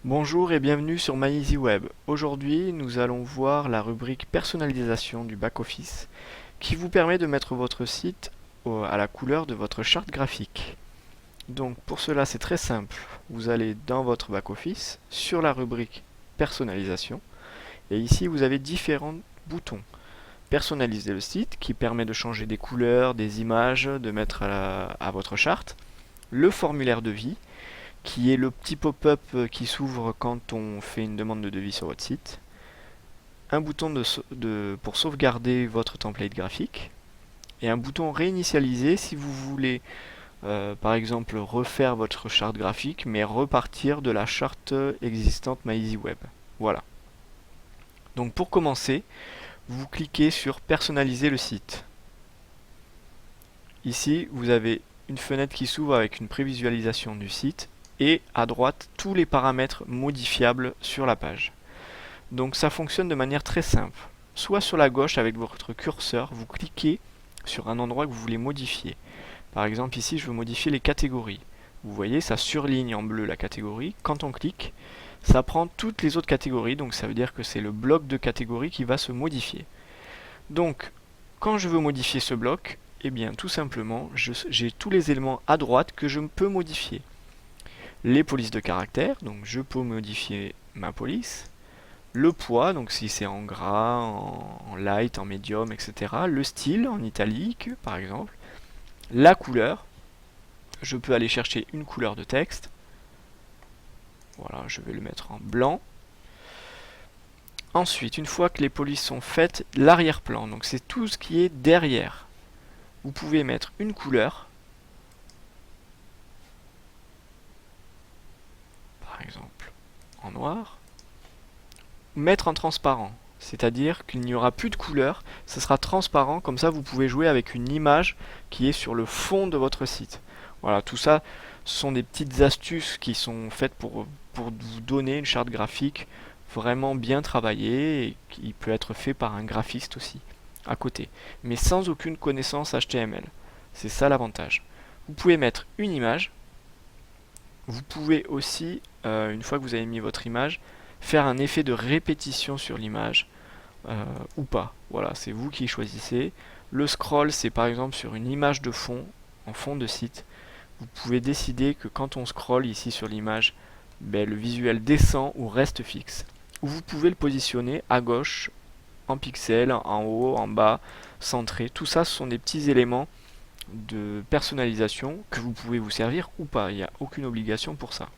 Bonjour et bienvenue sur MyEasyWeb. Aujourd'hui, nous allons voir la rubrique personnalisation du back-office qui vous permet de mettre votre site à la couleur de votre charte graphique. Donc pour cela, c'est très simple. Vous allez dans votre back-office sur la rubrique personnalisation et ici vous avez différents boutons. Personnaliser le site qui permet de changer des couleurs, des images, de mettre à votre charte. Le formulaire de vie qui est le petit pop-up qui s'ouvre quand on fait une demande de devis sur votre site, un bouton pour sauvegarder votre template graphique, et un bouton réinitialiser si vous voulez par exemple refaire votre charte graphique mais repartir de la charte existante MyEasyWeb. Voilà. Donc pour commencer, vous cliquez sur personnaliser le site. Ici, vous avez une fenêtre qui s'ouvre avec une prévisualisation du site et à droite tous les paramètres modifiables sur la page. Donc ça fonctionne de manière très simple. Soit sur la gauche avec votre curseur, vous cliquez sur un endroit que vous voulez modifier. Par exemple ici je veux modifier les catégories. Vous voyez ça surligne en bleu la catégorie. Quand on clique, ça prend toutes les autres catégories, donc ça veut dire que c'est le bloc de catégories qui va se modifier. Donc quand je veux modifier ce bloc, eh bien tout simplement j'ai tous les éléments à droite que je peux modifier. Les polices de caractère, donc je peux modifier ma police. Le poids, donc si c'est en gras, en light, en médium, etc. Le style, en italique par exemple. La couleur, je peux aller chercher une couleur de texte. Voilà, je vais le mettre en blanc. Ensuite, une fois que les polices sont faites, l'arrière-plan, donc c'est tout ce qui est derrière. Vous pouvez mettre une couleur, par exemple en noir, mettre en transparent, c'est-à-dire qu'il n'y aura plus de couleur, ce sera transparent, comme ça vous pouvez jouer avec une image qui est sur le fond de votre site. Voilà, tout ça, ce sont des petites astuces qui sont faites pour vous donner une charte graphique vraiment bien travaillée et qui peut être fait par un graphiste aussi, à côté, mais sans aucune connaissance HTML. C'est ça l'avantage. Vous pouvez mettre une image, vous pouvez aussi, une fois que vous avez mis votre image, faire un effet de répétition sur l'image ou pas. Voilà, c'est vous qui choisissez. Le scroll, c'est par exemple sur une image de fond, en fond de site. Vous pouvez décider que quand on scrolle ici sur l'image, ben, le visuel descend ou reste fixe. Ou vous pouvez le positionner à gauche, en pixels, en haut, en bas, centré. Tout ça, ce sont des petits éléments de personnalisation que vous pouvez vous servir ou pas. Il n'y a aucune obligation pour ça.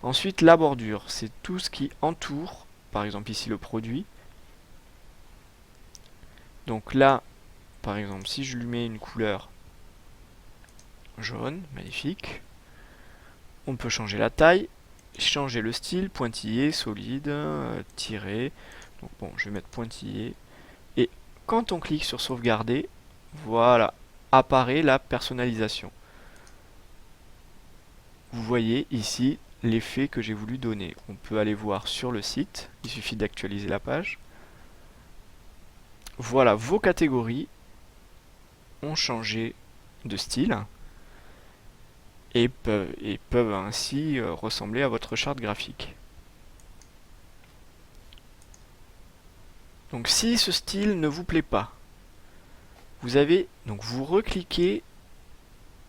Ensuite, la bordure, c'est tout ce qui entoure, par exemple ici le produit. Donc là, par exemple, si je lui mets une couleur jaune, magnifique, on peut changer la taille, changer le style, pointillé, solide, tiré. Donc bon, je vais mettre pointillé. Et quand on clique sur sauvegarder, voilà, apparaît la personnalisation. Vous voyez ici l'effet que j'ai voulu donner. On peut aller voir sur le site, il suffit d'actualiser la page. Voilà, vos catégories ont changé de style et peuvent ainsi ressembler à votre charte graphique. Donc si ce style ne vous plaît pas, vous recliquez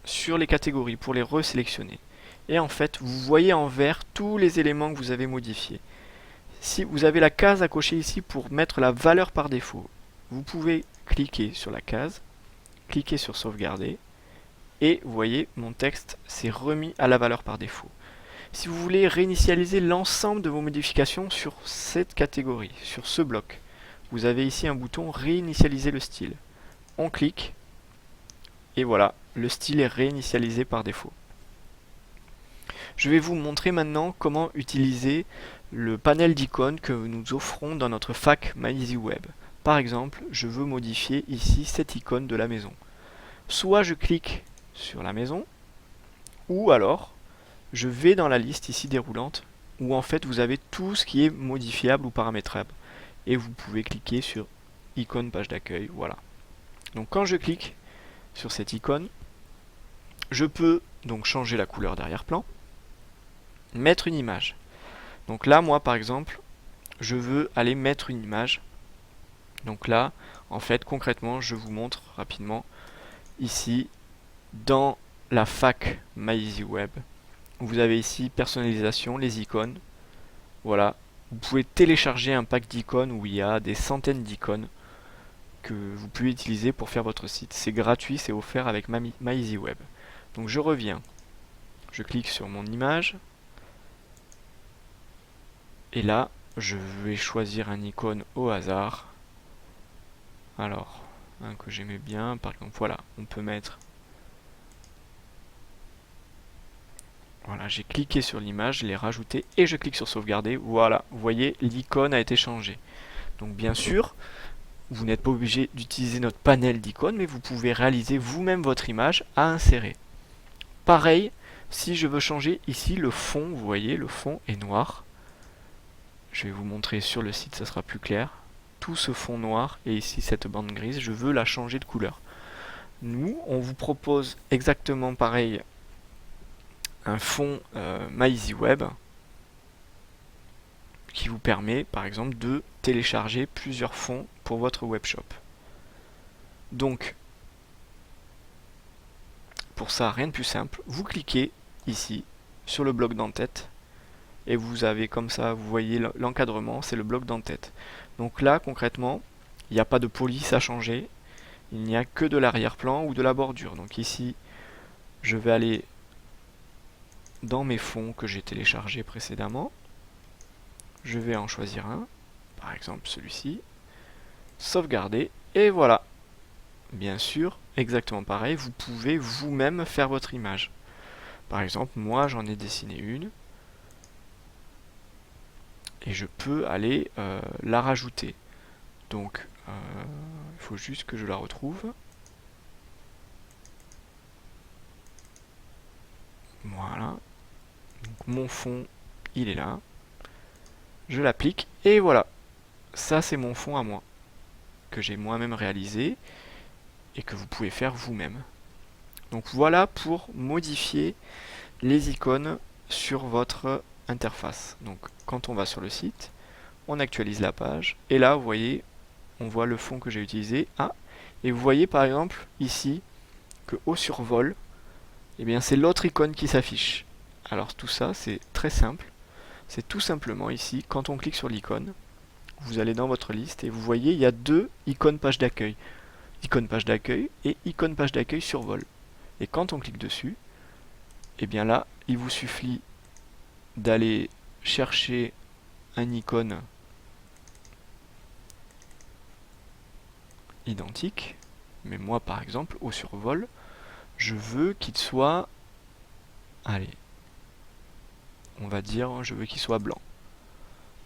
sur les catégories pour les resélectionner. Et en fait, vous voyez en vert tous les éléments que vous avez modifiés. Si vous avez la case à cocher ici pour mettre la valeur par défaut, vous pouvez cliquer sur la case, cliquer sur sauvegarder, et vous voyez, mon texte s'est remis à la valeur par défaut. Si vous voulez réinitialiser l'ensemble de vos modifications sur cette catégorie, sur ce bloc, vous avez ici un bouton réinitialiser le style. On clique, et voilà, le style est réinitialisé par défaut. Je vais vous montrer maintenant comment utiliser le panel d'icônes que nous offrons dans notre fac MyEasyWeb. Par exemple, je veux modifier ici cette icône de la maison. Soit je clique sur la maison, ou alors je vais dans la liste ici déroulante, où en fait vous avez tout ce qui est modifiable ou paramétrable. Et vous pouvez cliquer sur icône page d'accueil, voilà. Donc quand je clique sur cette icône, je peux donc changer la couleur d'arrière-plan, mettre une image. Donc là, moi par exemple, je veux aller mettre une image. Donc là, en fait, concrètement, je vous montre rapidement ici dans la fac MyEasyWeb. Vous avez ici personnalisation, les icônes. Voilà, vous pouvez télécharger un pack d'icônes où il y a des centaines d'icônes que vous pouvez utiliser pour faire votre site. C'est gratuit, c'est offert avec MyEasyWeb. Donc je reviens, je clique sur mon image et là, je vais choisir un icône au hasard. Alors, un que j'aimais bien, par exemple, voilà, on peut mettre. Voilà, j'ai cliqué sur l'image, je l'ai rajouté et je clique sur sauvegarder. Voilà, vous voyez, l'icône a été changée. Donc bien sûr, vous n'êtes pas obligé d'utiliser notre panel d'icônes, mais vous pouvez réaliser vous-même votre image à insérer. Pareil, si je veux changer ici le fond, vous voyez, le fond est noir. Je vais vous montrer sur le site, ça sera plus clair. Tout ce fond noir et ici cette bande grise, je veux la changer de couleur. Nous, on vous propose exactement pareil un fond MyEasyWeb qui vous permet par exemple de télécharger plusieurs fonds pour votre webshop. Donc, pour ça, rien de plus simple, vous cliquez ici sur le bloc d'en-tête et vous avez comme ça, vous voyez l'encadrement, c'est le bloc d'en-tête. Donc là, concrètement, il n'y a pas de police à changer, il n'y a que de l'arrière-plan ou de la bordure. Donc ici, je vais aller dans mes fonds que j'ai téléchargés précédemment. Je vais en choisir un, par exemple celui-ci, sauvegarder, et voilà. Bien sûr, exactement pareil, vous pouvez vous-même faire votre image. Par exemple, moi j'en ai dessiné une, et je peux aller la rajouter. Donc, il faut juste que je la retrouve. Voilà. Donc, mon fond, il est là. Je l'applique, et voilà. Ça, c'est mon fond à moi, que j'ai moi-même réalisé, et que vous pouvez faire vous-même. Donc voilà pour modifier les icônes sur votre interface. Donc quand on va sur le site, on actualise la page, et là vous voyez, on voit le fond que j'ai utilisé. Ah, et vous voyez par exemple ici que au survol, eh bien c'est l'autre icône qui s'affiche. Alors tout ça c'est très simple, c'est tout simplement ici, quand on clique sur l'icône, vous allez dans votre liste et vous voyez il y a deux icônes page d'accueil. Icône page d'accueil et icône page d'accueil survol. Et quand on clique dessus, et bien là, il vous suffit d'aller chercher un icône identique. Mais moi, par exemple, au survol, je veux qu'il soit, allez, on va dire, je veux qu'il soit blanc.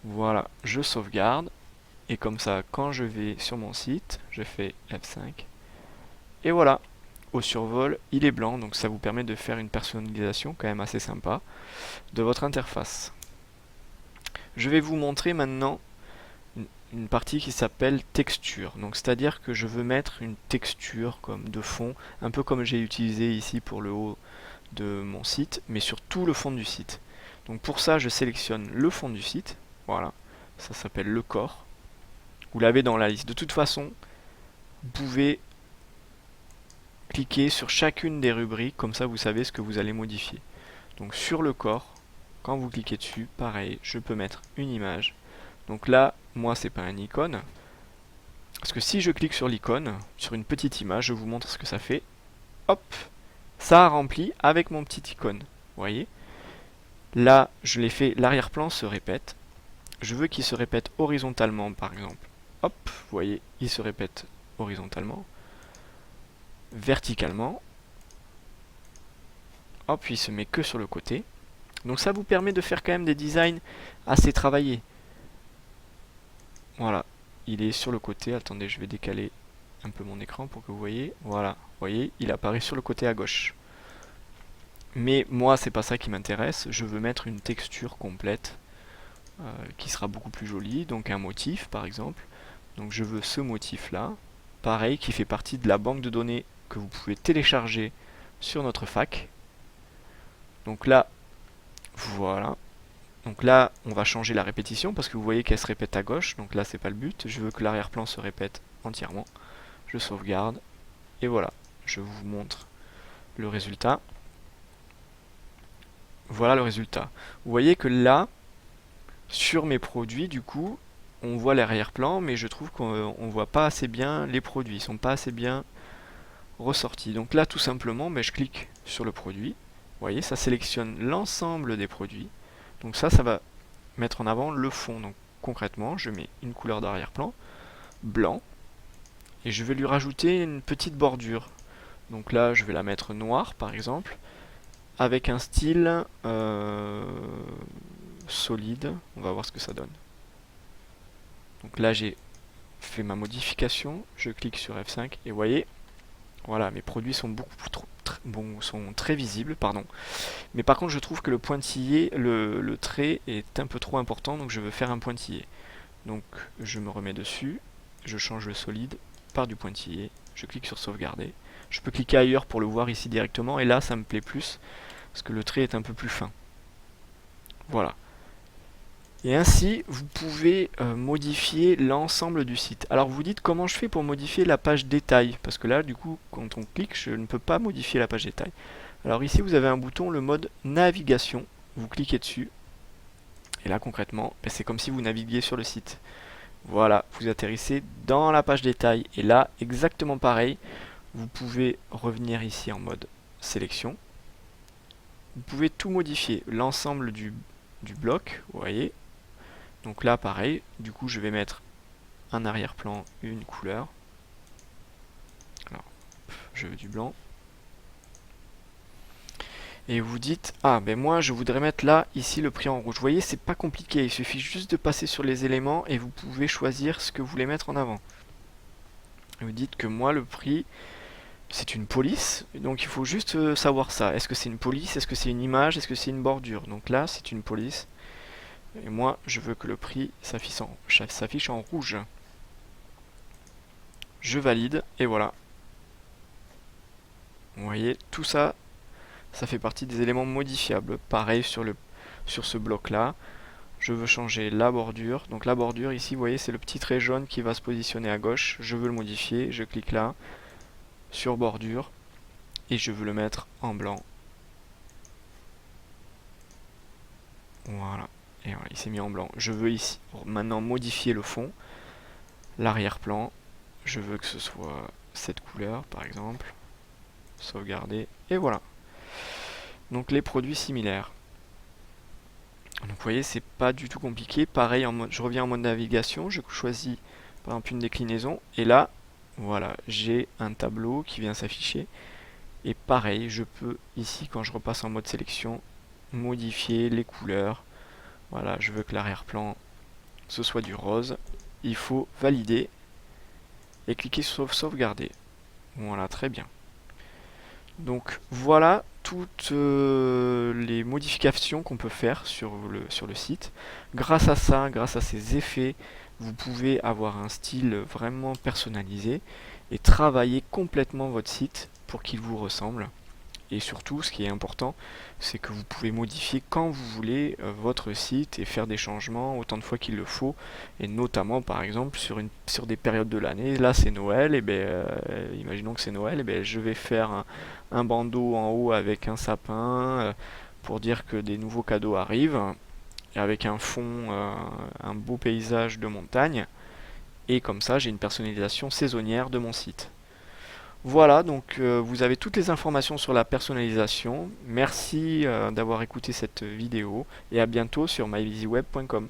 Voilà, je sauvegarde. Et comme ça, quand je vais sur mon site, je fais F5. Et voilà, au survol, il est blanc. Donc ça vous permet de faire une personnalisation quand même assez sympa de votre interface. Je vais vous montrer maintenant une partie qui s'appelle texture. Donc c'est-à-dire que je veux mettre une texture comme de fond, un peu comme j'ai utilisé ici pour le haut de mon site, mais sur tout le fond du site. Donc pour ça, je sélectionne le fond du site. Voilà, ça s'appelle le corps. Vous l'avez dans la liste. De toute façon, vous pouvez cliquer sur chacune des rubriques, comme ça vous savez ce que vous allez modifier. Donc sur le corps, quand vous cliquez dessus, pareil, je peux mettre une image. Donc là, moi c'est pas un icône, parce que si je clique sur l'icône, sur une petite image, je vous montre ce que ça fait. Hop, ça a rempli avec mon petit icône. Vous voyez? Là, je l'ai fait, l'arrière-plan se répète. Je veux qu'il se répète horizontalement, par exemple. Hop, vous voyez, il se répète horizontalement. Verticalement. Hop, il se met que sur le côté. Donc ça vous permet de faire quand même des designs assez travaillés. Voilà, il est sur le côté. Attendez, je vais décaler un peu mon écran pour que vous voyez. Voilà, vous voyez, il apparaît sur le côté à gauche. Mais moi, c'est pas ça qui m'intéresse. Je veux mettre une texture complète qui sera beaucoup plus jolie. Donc un motif, par exemple. Donc je veux ce motif-là. Pareil, qui fait partie de la banque de données que vous pouvez télécharger sur notre fac. Donc là, voilà. Donc là, on va changer la répétition parce que vous voyez qu'elle se répète à gauche. Donc là, c'est pas le but. Je veux que l'arrière-plan se répète entièrement. Je sauvegarde. Et voilà. Je vous montre le résultat. Voilà le résultat. Vous voyez que là, sur mes produits, du coup, on voit l'arrière-plan, mais je trouve qu'on voit pas assez bien les produits. Ils sont pas assez bien ressortis. Donc là, tout simplement, je clique sur le produit. Vous voyez, ça sélectionne l'ensemble des produits. Donc ça va mettre en avant le fond. Donc concrètement, je mets une couleur d'arrière-plan, blanc, et je vais lui rajouter une petite bordure. Donc là, je vais la mettre noire, par exemple, avec un style solide. On va voir ce que ça donne. Donc là, j'ai fait ma modification. Je clique sur F5 et vous voyez, voilà, mes produits sont beaucoup trop sont très visibles, pardon. Mais par contre, je trouve que le pointillé, le trait est un peu trop important, donc je veux faire un pointillé. Donc je me remets dessus, je change le solide par du pointillé, je clique sur sauvegarder. Je peux cliquer ailleurs pour le voir ici directement, et là ça me plaît plus, parce que le trait est un peu plus fin. Voilà. Et ainsi, vous pouvez modifier l'ensemble du site. Alors vous dites comment je fais pour modifier la page détail, parce que là du coup quand on clique, je ne peux pas modifier la page détail. Alors ici vous avez un bouton, le mode navigation, vous cliquez dessus, et là concrètement, c'est comme si vous naviguiez sur le site. Voilà, vous atterrissez dans la page détail, et là exactement pareil, vous pouvez revenir ici en mode sélection. Vous pouvez tout modifier, l'ensemble du bloc, vous voyez. Donc là pareil, du coup je vais mettre un arrière-plan, une couleur. Alors, je veux du blanc. Et vous dites, ah ben moi je voudrais mettre là, ici le prix en rouge. Vous voyez, c'est pas compliqué, il suffit juste de passer sur les éléments et vous pouvez choisir ce que vous voulez mettre en avant. Et vous dites que moi le prix, c'est une police, donc il faut juste savoir ça. Est-ce que c'est une police, est-ce que c'est une image, est-ce que c'est une bordure? Donc là c'est une police. Et moi, je veux que le prix s'affiche en rouge. Je valide, et voilà. Vous voyez, tout ça, ça fait partie des éléments modifiables. Pareil sur ce bloc-là. Je veux changer la bordure. Donc la bordure, ici, vous voyez, c'est le petit trait jaune qui va se positionner à gauche. Je veux le modifier, je clique là, sur bordure, et je veux le mettre en blanc. Voilà. Et voilà, il s'est mis en blanc. Je veux ici maintenant modifier le fond, l'arrière-plan. Je veux que ce soit cette couleur, par exemple. Sauvegarder. Et voilà. Donc les produits similaires. Donc vous voyez, c'est pas du tout compliqué. Pareil, je reviens en mode navigation. Je choisis par exemple une déclinaison. Et là, voilà, j'ai un tableau qui vient s'afficher. Et pareil, je peux ici, quand je repasse en mode sélection, modifier les couleurs. Voilà, je veux que l'arrière-plan ce soit du rose. Il faut valider et cliquer sur sauvegarder. Voilà, très bien. Donc voilà toutes les modifications qu'on peut faire sur le site. Grâce à ça, grâce à ces effets, vous pouvez avoir un style vraiment personnalisé et travailler complètement votre site pour qu'il vous ressemble. Et surtout, ce qui est important, c'est que vous pouvez modifier quand vous voulez votre site et faire des changements autant de fois qu'il le faut. Et notamment, par exemple, sur des périodes de l'année. Là, c'est Noël. Et imaginons que c'est Noël. Et je vais faire un bandeau en haut avec un sapin pour dire que des nouveaux cadeaux arrivent. Et avec un fond, un beau paysage de montagne. Et comme ça, j'ai une personnalisation saisonnière de mon site. Voilà, donc vous avez toutes les informations sur la personnalisation. Merci d'avoir écouté cette vidéo et à bientôt sur mybuzzyweb.com.